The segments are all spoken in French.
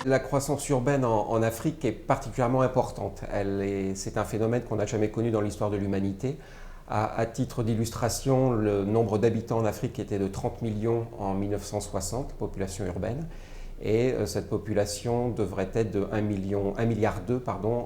La croissance urbaine en Afrique est particulièrement importante. C'est un phénomène qu'on n'a jamais connu dans l'histoire de l'humanité. À titre d'illustration, le nombre d'habitants en Afrique était de 30 millions en 1960, population urbaine, et cette population devrait être de 1,2 milliard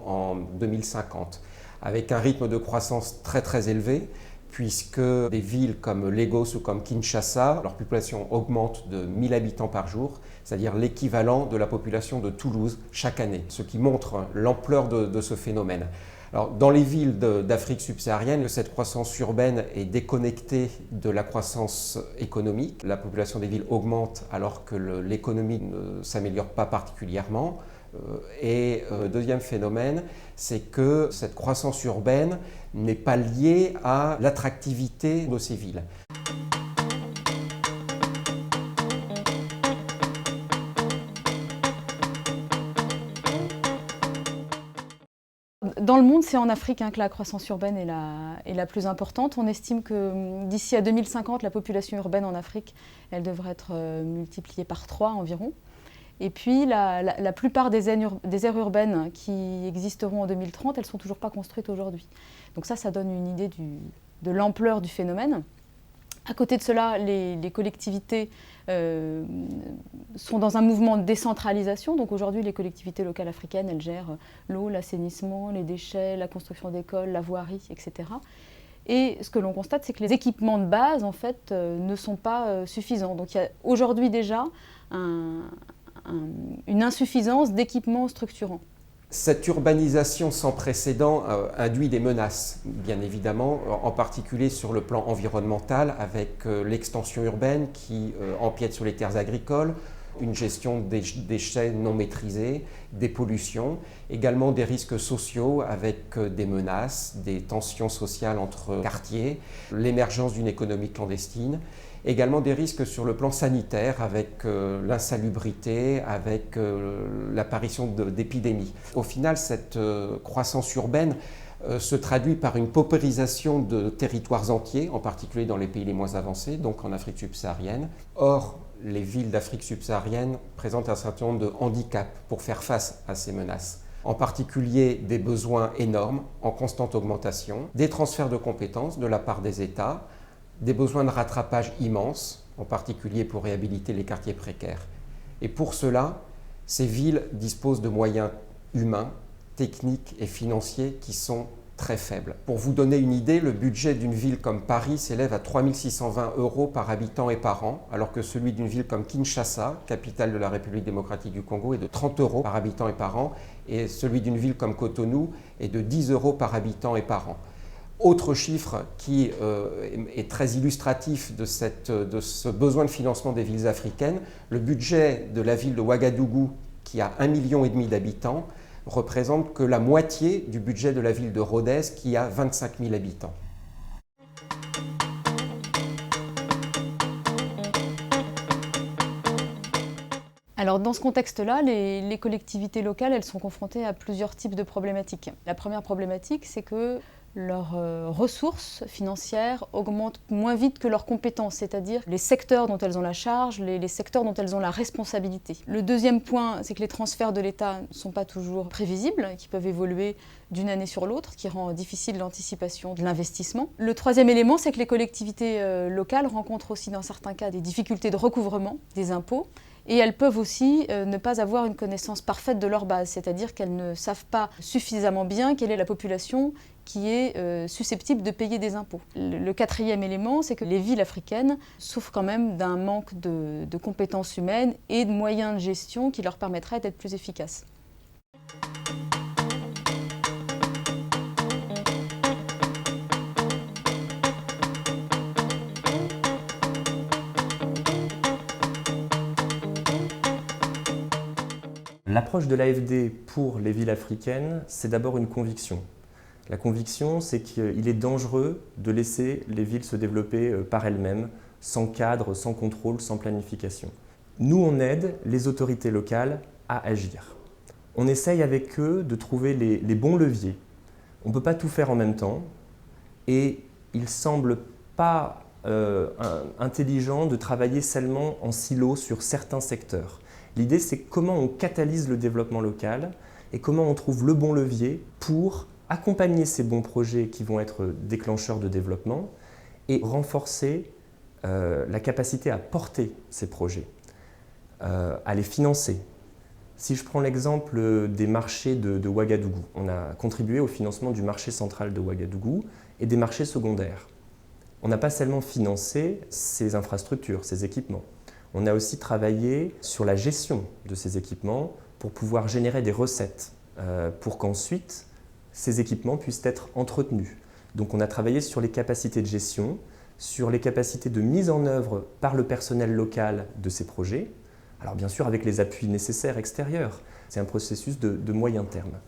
en 2050, avec un rythme de croissance très élevé, puisque des villes comme Lagos ou comme Kinshasa, leur population augmente de 1000 habitants par jour, c'est-à-dire l'équivalent de la population de Toulouse chaque année, ce qui montre l'ampleur de ce phénomène. Alors, dans les villes d'Afrique subsaharienne, cette croissance urbaine est déconnectée de la croissance économique. La population des villes augmente alors que l'économie ne s'améliore pas particulièrement. Et le deuxième phénomène, c'est que cette croissance urbaine n'est pas liée à l'attractivité de ces villes. Dans le monde, c'est en Afrique que la croissance urbaine est la plus importante. On estime que d'ici à 2050, la population urbaine en Afrique, elle devrait être multipliée par 3 environ. Et puis, la plupart des aires urbaines qui existeront en 2030, elles ne sont toujours pas construites aujourd'hui. Donc ça donne une idée de l'ampleur du phénomène. À côté de cela, les collectivités sont dans un mouvement de décentralisation. Donc aujourd'hui, les collectivités locales africaines, elles gèrent l'eau, l'assainissement, les déchets, la construction d'écoles, la voirie, etc. Et ce que l'on constate, c'est que les équipements de base, en fait, ne sont pas suffisants. Donc il y a aujourd'hui déjà une insuffisance d'équipements structurants. Cette urbanisation sans précédent induit des menaces, bien évidemment, en particulier sur le plan environnemental, avec l'extension urbaine qui empiète sur les terres agricoles, une gestion des déchets non maîtrisée, des pollutions, également des risques sociaux avec des menaces, des tensions sociales entre quartiers, l'émergence d'une économie clandestine, également des risques sur le plan sanitaire avec l'insalubrité, avec l'apparition d'épidémies. Au final, cette croissance urbaine se traduit par une paupérisation de territoires entiers, en particulier dans les pays les moins avancés, donc en Afrique subsaharienne. Or, les villes d'Afrique subsaharienne présentent un certain nombre de handicaps pour faire face à ces menaces. En particulier des besoins énormes, en constante augmentation, des transferts de compétences de la part des États, des besoins de rattrapage immenses, en particulier pour réhabiliter les quartiers précaires. Et pour cela, ces villes disposent de moyens humains, techniques et financiers qui sont très faibles. Pour vous donner une idée, le budget d'une ville comme Paris s'élève à 3 620 € par habitant et par an, alors que celui d'une ville comme Kinshasa, capitale de la République démocratique du Congo, est de 30 € par habitant et par an, et celui d'une ville comme Cotonou est de 10 € par habitant et par an. Autre chiffre qui est très illustratif de ce besoin de financement des villes africaines, le budget de la ville de Ouagadougou, qui a 1,5 million d'habitants, représente que la moitié du budget de la ville de Rodez, qui a 25 000 habitants. Alors dans ce contexte-là, les collectivités locales, elles sont confrontées à plusieurs types de problématiques. La première problématique, c'est que leurs ressources financières augmentent moins vite que leurs compétences, c'est-à-dire les secteurs dont elles ont la charge, les secteurs dont elles ont la responsabilité. Le deuxième point, c'est que les transferts de l'État ne sont pas toujours prévisibles, qui peuvent évoluer d'une année sur l'autre, ce qui rend difficile l'anticipation de l'investissement. Le troisième élément, c'est que les collectivités locales rencontrent aussi dans certains cas des difficultés de recouvrement des impôts. Et elles peuvent aussi ne pas avoir une connaissance parfaite de leur base, c'est-à-dire qu'elles ne savent pas suffisamment bien quelle est la population qui est susceptible de payer des impôts. Le quatrième élément, c'est que les villes africaines souffrent quand même d'un manque de compétences humaines et de moyens de gestion qui leur permettraient d'être plus efficaces. L'approche de l'AFD pour les villes africaines, c'est d'abord une conviction. La conviction, c'est qu'il est dangereux de laisser les villes se développer par elles-mêmes, sans cadre, sans contrôle, sans planification. Nous, on aide les autorités locales à agir. On essaye avec eux de trouver les bons leviers. On ne peut pas tout faire en même temps et il ne semble pas intelligent de travailler seulement en silo sur certains secteurs. L'idée, c'est comment on catalyse le développement local et comment on trouve le bon levier pour accompagner ces bons projets qui vont être déclencheurs de développement et renforcer la capacité à porter ces projets, à les financer. Si je prends l'exemple des marchés de Ouagadougou, on a contribué au financement du marché central de Ouagadougou et des marchés secondaires. On n'a pas seulement financé ces infrastructures, ces équipements. On a aussi travaillé sur la gestion de ces équipements pour pouvoir générer des recettes, pour qu'ensuite ces équipements puissent être entretenus. Donc on a travaillé sur les capacités de gestion, sur les capacités de mise en œuvre par le personnel local de ces projets, alors bien sûr avec les appuis nécessaires extérieurs. C'est un processus de moyen terme.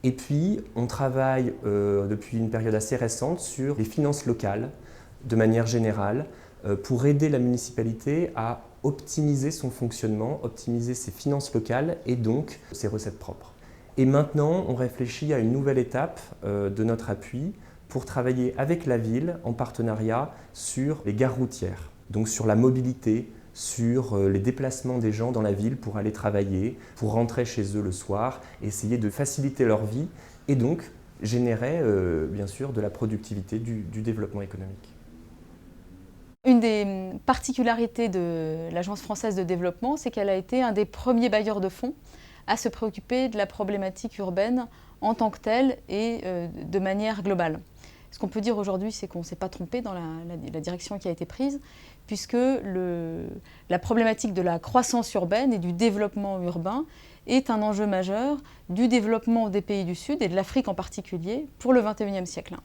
Et puis on travaille depuis une période assez récente sur les finances locales, de manière générale, pour aider la municipalité à optimiser son fonctionnement, optimiser ses finances locales et donc ses recettes propres. Et maintenant, on réfléchit à une nouvelle étape de notre appui pour travailler avec la ville en partenariat sur les gares routières, donc sur la mobilité, sur les déplacements des gens dans la ville pour aller travailler, pour rentrer chez eux le soir, essayer de faciliter leur vie et donc générer bien sûr de la productivité, du développement économique. Une des particularités de l'Agence française de développement, c'est qu'elle a été un des premiers bailleurs de fonds à se préoccuper de la problématique urbaine en tant que telle et de manière globale. Ce qu'on peut dire aujourd'hui, c'est qu'on ne s'est pas trompé dans la direction qui a été prise, puisque la problématique de la croissance urbaine et du développement urbain est un enjeu majeur du développement des pays du Sud et de l'Afrique en particulier pour le XXIe siècle.